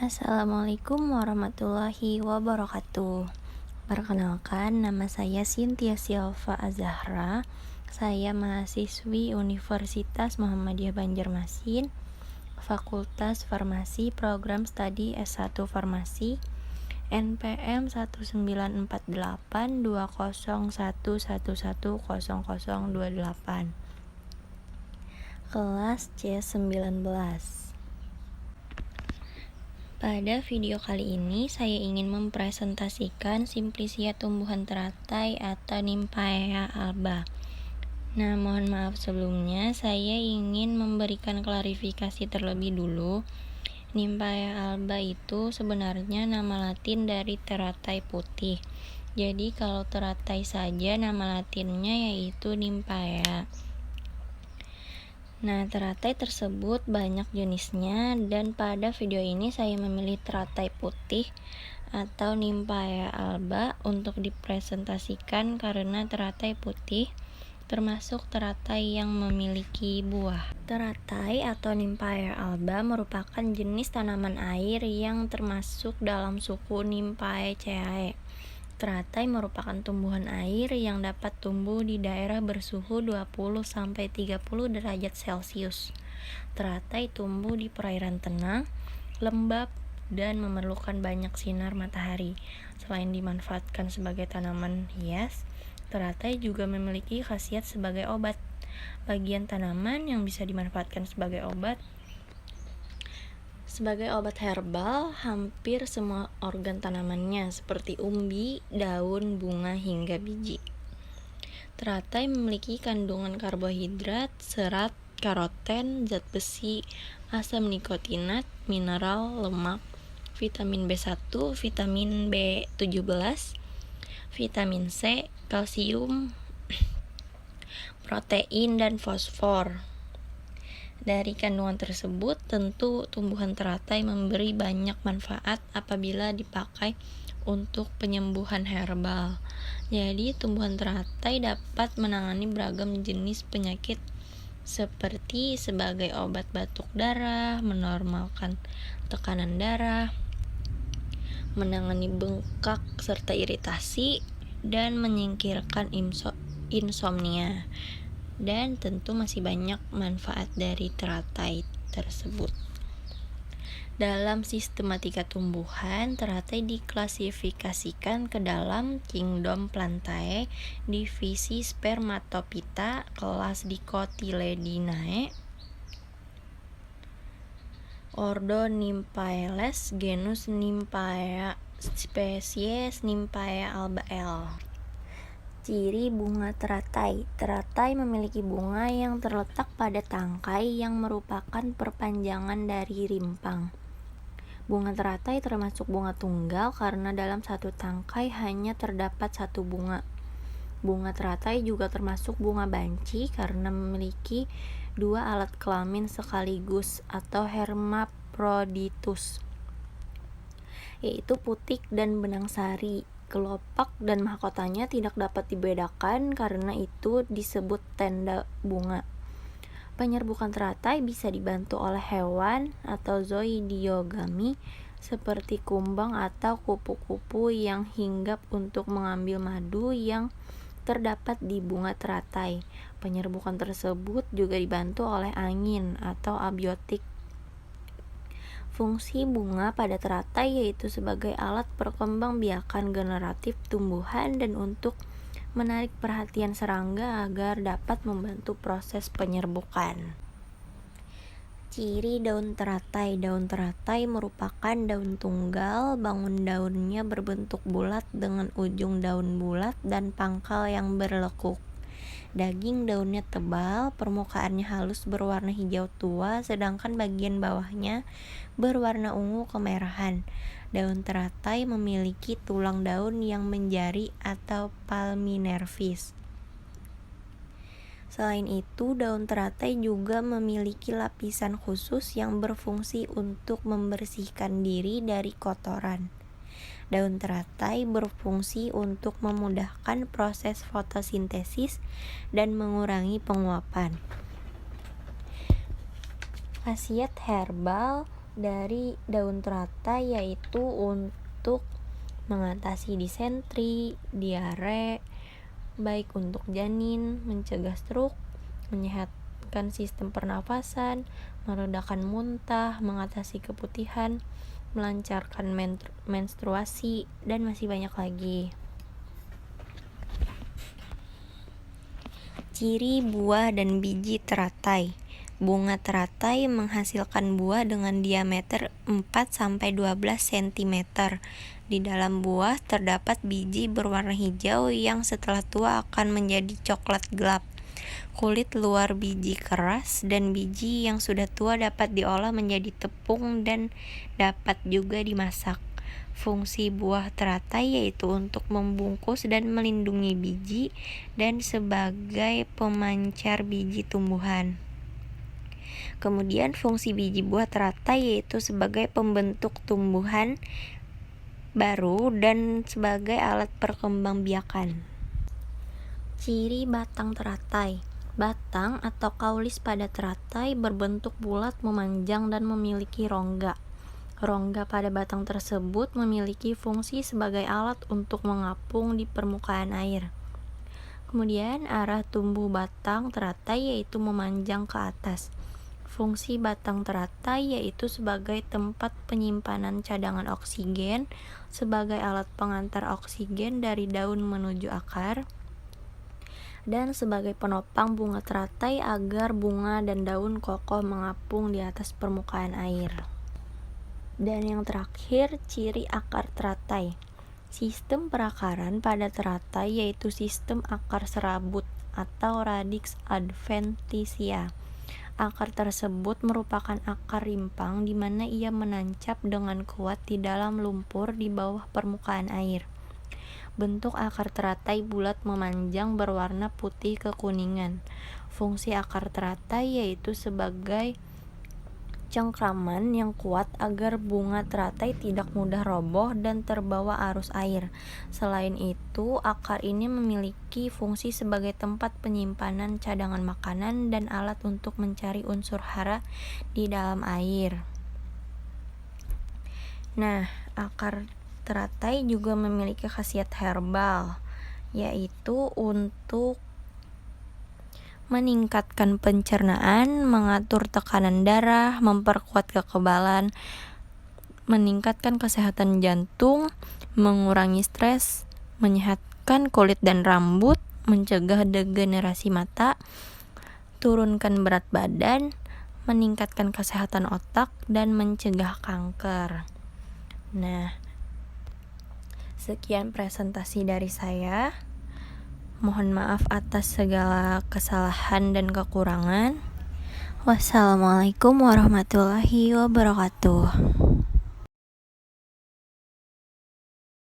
Assalamualaikum warahmatullahi wabarakatuh. Perkenalkan, nama saya Cynthia Silva Azahra. Saya mahasiswi Universitas Muhammadiyah Banjarmasin, Fakultas Farmasi, Program Studi S1 Farmasi, NPM 198201110028, kelas C19. Pada video kali ini, saya ingin mempresentasikan Simplicia tumbuhan teratai atau Nymphaea alba. Nah, mohon maaf sebelumnya, saya ingin memberikan klarifikasi terlebih dulu. Nymphaea alba itu sebenarnya nama latin dari teratai putih. Jadi, kalau teratai saja nama latinnya yaitu Nymphaea. Nah, teratai tersebut banyak jenisnya, dan pada video ini saya memilih teratai putih atau Nymphaea alba untuk dipresentasikan karena teratai putih termasuk teratai yang memiliki buah. Teratai atau Nymphaea alba merupakan jenis tanaman air yang termasuk dalam suku Nymphaceae. Teratai merupakan tumbuhan air yang dapat tumbuh di daerah bersuhu 20-30 derajat Celcius. Teratai tumbuh di perairan tenang, lembab, dan memerlukan banyak sinar matahari. Selain dimanfaatkan sebagai tanaman hias, teratai juga memiliki khasiat sebagai obat. Bagian tanaman yang bisa dimanfaatkan sebagai obat herbal, hampir semua organ tanamannya seperti umbi, daun, bunga, hingga biji. Teratai memiliki kandungan karbohidrat, serat, karoten, zat besi, asam nikotinat, mineral, lemak, vitamin B1, vitamin B17, vitamin C, kalsium, protein, dan fosfor. Dari kandungan tersebut, tentu tumbuhan teratai memberi banyak manfaat apabila dipakai untuk penyembuhan herbal. Jadi, tumbuhan teratai dapat menangani beragam jenis penyakit seperti sebagai obat batuk darah, menormalkan tekanan darah, menangani bengkak serta iritasi, dan menyingkirkan insomnia. Dan tentu masih banyak manfaat dari teratai tersebut. Dalam sistematika tumbuhan, teratai diklasifikasikan ke dalam kingdom Plantae, divisi Spermatophyta, kelas Dicotyledinae, ordo Nymphaeales, genus Nymphaea, spesies Nymphaea alba L. Ciri bunga teratai. Teratai memiliki bunga yang terletak pada tangkai yang merupakan perpanjangan dari rimpang. Bunga teratai termasuk bunga tunggal karena dalam satu tangkai hanya terdapat satu bunga. Bunga teratai juga termasuk bunga banci karena memiliki dua alat kelamin sekaligus atau hermaphroditus, yaitu putik dan benang sari. Kelopak dan mahkotanya tidak dapat dibedakan, karena itu disebut tenda bunga. Penyerbukan teratai bisa dibantu oleh hewan atau zoidiogami seperti kumbang atau kupu-kupu yang hinggap untuk mengambil madu yang terdapat di bunga teratai. Penyerbukan tersebut juga dibantu oleh angin atau abiotik. Fungsi bunga pada teratai yaitu sebagai alat perkembangbiakan generatif tumbuhan dan untuk menarik perhatian serangga agar dapat membantu proses penyerbukan. Ciri daun teratai. Daun teratai merupakan daun tunggal, bangun daunnya berbentuk bulat dengan ujung daun bulat dan pangkal yang berlekuk. Daging daunnya tebal, permukaannya halus berwarna hijau tua, sedangkan bagian bawahnya berwarna ungu kemerahan. Daun teratai memiliki tulang daun yang menjari atau palminervis. Selain itu, daun teratai juga memiliki lapisan khusus yang berfungsi untuk membersihkan diri dari kotoran. Daun teratai berfungsi untuk memudahkan proses fotosintesis dan mengurangi penguapan. Khasiat herbal. dari daun teratai, yaitu untuk mengatasi disentri, diare, baik untuk janin, mencegah stroke, menyehatkan sistem pernafasan, meredakan muntah, mengatasi keputihan, melancarkan menstruasi, dan masih banyak lagi. Ciri buah dan biji teratai. Bunga teratai menghasilkan buah dengan diameter 4-12 cm. Di dalam buah terdapat biji berwarna hijau yang setelah tua akan menjadi coklat gelap. Kulit luar biji keras dan biji yang sudah tua dapat diolah menjadi tepung dan dapat juga dimasak. Fungsi buah teratai yaitu untuk membungkus dan melindungi biji dan sebagai pemancar biji tumbuhan. Kemudian fungsi biji buah teratai yaitu sebagai pembentuk tumbuhan baru dan sebagai alat perkembangbiakan. Ciri batang teratai. Batang atau kaulis pada teratai berbentuk bulat, memanjang, dan memiliki rongga. Rongga pada batang tersebut memiliki fungsi sebagai alat untuk mengapung di permukaan air. Kemudian arah tumbuh batang teratai yaitu memanjang ke atas. Fungsi batang teratai yaitu sebagai tempat penyimpanan cadangan oksigen, sebagai alat pengantar oksigen dari daun menuju akar, dan sebagai penopang bunga teratai agar bunga dan daun kokoh mengapung di atas permukaan air. Dan yang terakhir, ciri akar teratai. Sistem perakaran pada teratai yaitu sistem akar serabut atau radix adventitia. Akar tersebut merupakan akar rimpang di mana ia menancap dengan kuat di dalam lumpur di bawah permukaan air. Bentuk akar teratai bulat memanjang berwarna putih kekuningan. Fungsi akar teratai yaitu sebagai cengkraman yang kuat agar bunga teratai tidak mudah roboh dan terbawa arus air. Selain itu, akar ini memiliki fungsi sebagai tempat penyimpanan cadangan makanan dan alat untuk mencari unsur hara di dalam air. Nah, akar teratai juga memiliki khasiat herbal, yaitu untuk meningkatkan pencernaan, mengatur tekanan darah, memperkuat kekebalan, meningkatkan kesehatan jantung, mengurangi stres, menyehatkan kulit dan rambut, mencegah degenerasi mata, turunkan berat badan, meningkatkan kesehatan otak, dan mencegah kanker. Nah, sekian presentasi dari saya. Mohon maaf atas segala kesalahan dan kekurangan. Wassalamualaikum warahmatullahi wabarakatuh.